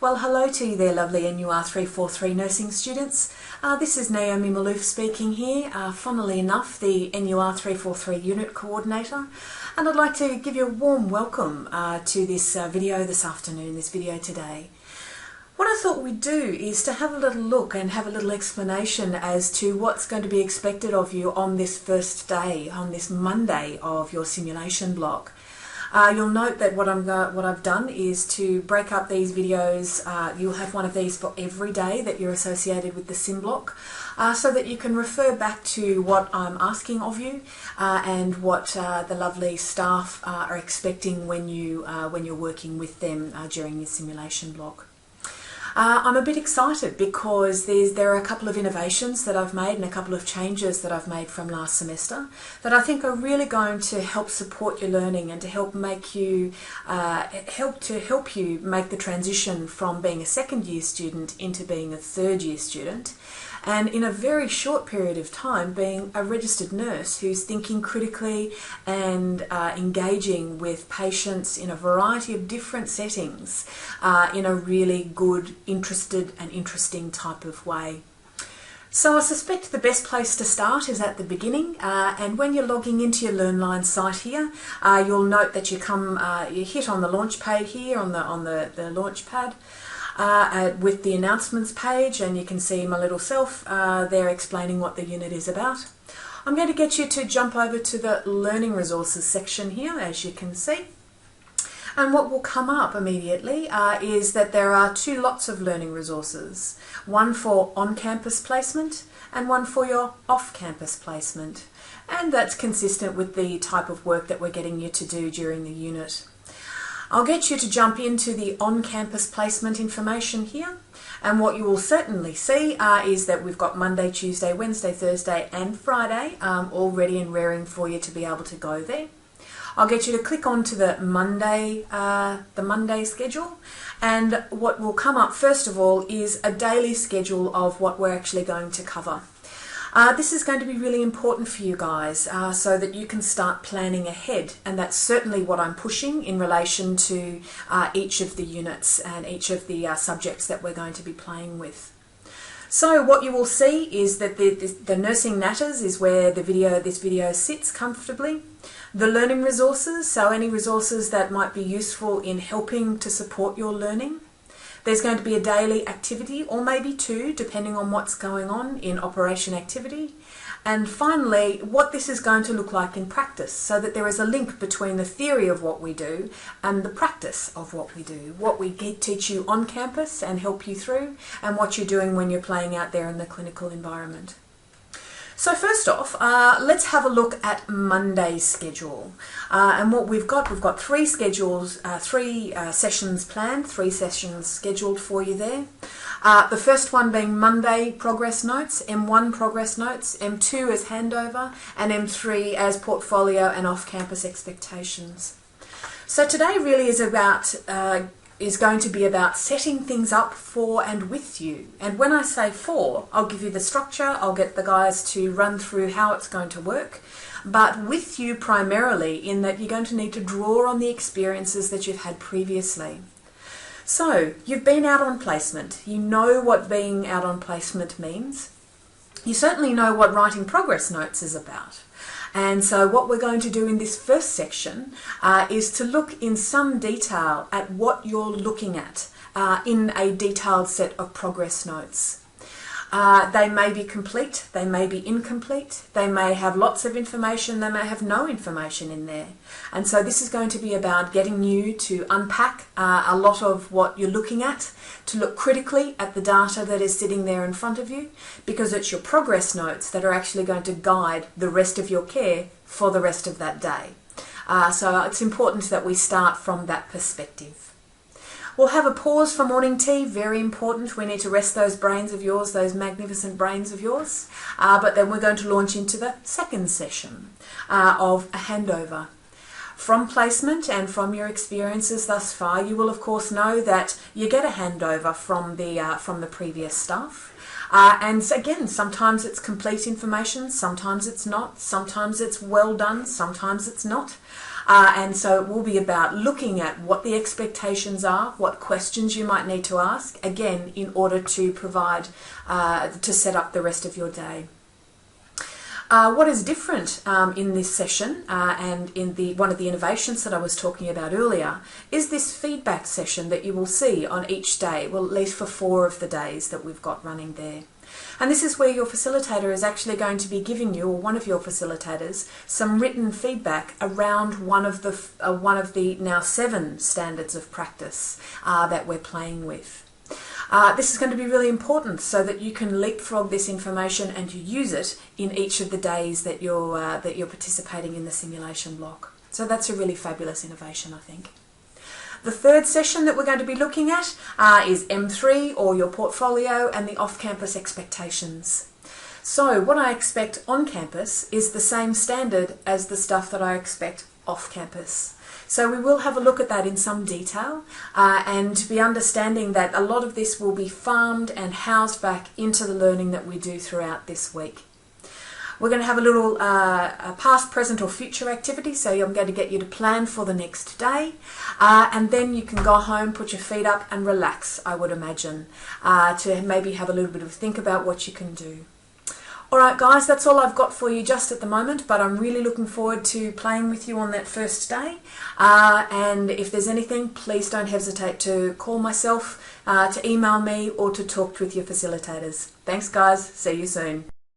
Well, hello to you there, lovely NUR 343 nursing students. This is Naomi Malouf speaking here, funnily enough, the NUR 343 unit coordinator. And I'd like to give you a warm welcome to this video this afternoon, this video today. What I thought we'd do is to have a little look and have a little explanation as to what's going to be expected of you on this first day, on this Monday of your simulation block. You'll note that what I've done is to break up these videos. You'll have one of these for every day that you're associated with the sim block, so that you can refer back to what I'm asking of you and what the lovely staff are expecting when you're working with them during your simulation block. I'm a bit excited because there are a couple of innovations that I've made and a couple of changes that I've made from last semester that I think are really going to help support your learning and to help make you help you make the transition from being a second year student into being a third year student, and in a very short period of time being a registered nurse who's thinking critically and engaging with patients in a variety of different settings in a really good, interested and interesting type of way. So I suspect the best place to start is at the beginning, and when you're logging into your LearnLine site here, you'll note that you hit on the launch page here on the launch pad. With the announcements page, and you can see my little self there explaining what the unit is about. I'm going to get you to jump over to the Learning Resources section here, as you can see. And what will come up immediately is that there are two lots of learning resources, one for on-campus placement and one for your off-campus placement. And that's consistent with the type of work that we're getting you to do during the unit. I'll get you to jump into the on-campus placement information here, and what you will certainly see is that we've got Monday, Tuesday, Wednesday, Thursday and Friday all ready and raring for you to be able to go there. I'll get you to click onto the Monday schedule, and what will come up first of all is a daily schedule of what we're actually going to cover. This is going to be really important for you guys so that you can start planning ahead, and that's certainly what I'm pushing in relation to each of the units and each of the subjects that we're going to be playing with. So what you will see is that the Nursing Natters is where this video sits comfortably. The learning resources, so any resources that might be useful in helping to support your learning. There's going to be a daily activity, or maybe two, depending on what's going on in operation activity. And finally, what this is going to look like in practice, so that there is a link between the theory of what we do and the practice of what we do. What we teach you on campus and help you through, and what you're doing when you're playing out there in the clinical environment. So first off, let's have a look at Monday's schedule. And what we've got three schedules, three sessions planned, 3 sessions scheduled for you there. The first one being Monday progress notes, M1 progress notes, M2 as handover, and M3 as portfolio and off-campus expectations. So today really is going to be about setting things up for and with you. And when I say for, I'll give you the structure, I'll get the guys to run through how it's going to work, but with you primarily in that you're going to need to draw on the experiences that you've had previously. So, you've been out on placement. You know what being out on placement means. You certainly know what writing progress notes is about. And so what we're going to do in this first section is to look in some detail at what you're looking at in a detailed set of progress notes. They may be complete, they may be incomplete, they may have lots of information, they may have no information in there. And so this is going to be about getting you to unpack a lot of what you're looking at, to look critically at the data that is sitting there in front of you, because it's your progress notes that are actually going to guide the rest of your care for the rest of that day. So it's important that we start from that perspective. We'll have a pause for morning tea, very important. We need to rest those brains of yours, those magnificent brains of yours. But then we're going to launch into the second session of a handover. From placement and from your experiences thus far, you will of course know that you get a handover from the previous staff. And again, sometimes it's complete information, sometimes it's not, sometimes it's well done, sometimes it's not. And so it will be about looking at what the expectations are, what questions you might need to ask, again, in order to provide, to set up the rest of your day. What is different in this session and in one of the innovations that I was talking about earlier is this feedback session that you will see on each day, well, at least for 4 of the days that we've got running there. And this is where your facilitator is actually going to be giving you, or one of your facilitators, some written feedback around one of the now 7 standards of practice that we're playing with. This is going to be really important so that you can leapfrog this information and you use it in each of the days that you're participating in the simulation block. So that's a really fabulous innovation, I think. The third session that we're going to be looking at is M3, or your portfolio, and the off-campus expectations. So what I expect on campus is the same standard as the stuff that I expect off campus. So we will have a look at that in some detail and be understanding that a lot of this will be farmed and housed back into the learning that we do throughout this week. We're going to have a little past, present or future activity, so I'm going to get you to plan for the next day and then you can go home, put your feet up and relax, I would imagine, to maybe have a little bit of a think about what you can do. Alright guys, that's all I've got for you just at the moment, but I'm really looking forward to playing with you on that first day. And if there's anything, please don't hesitate to call myself, to email me, or to talk with your facilitators. Thanks guys, see you soon.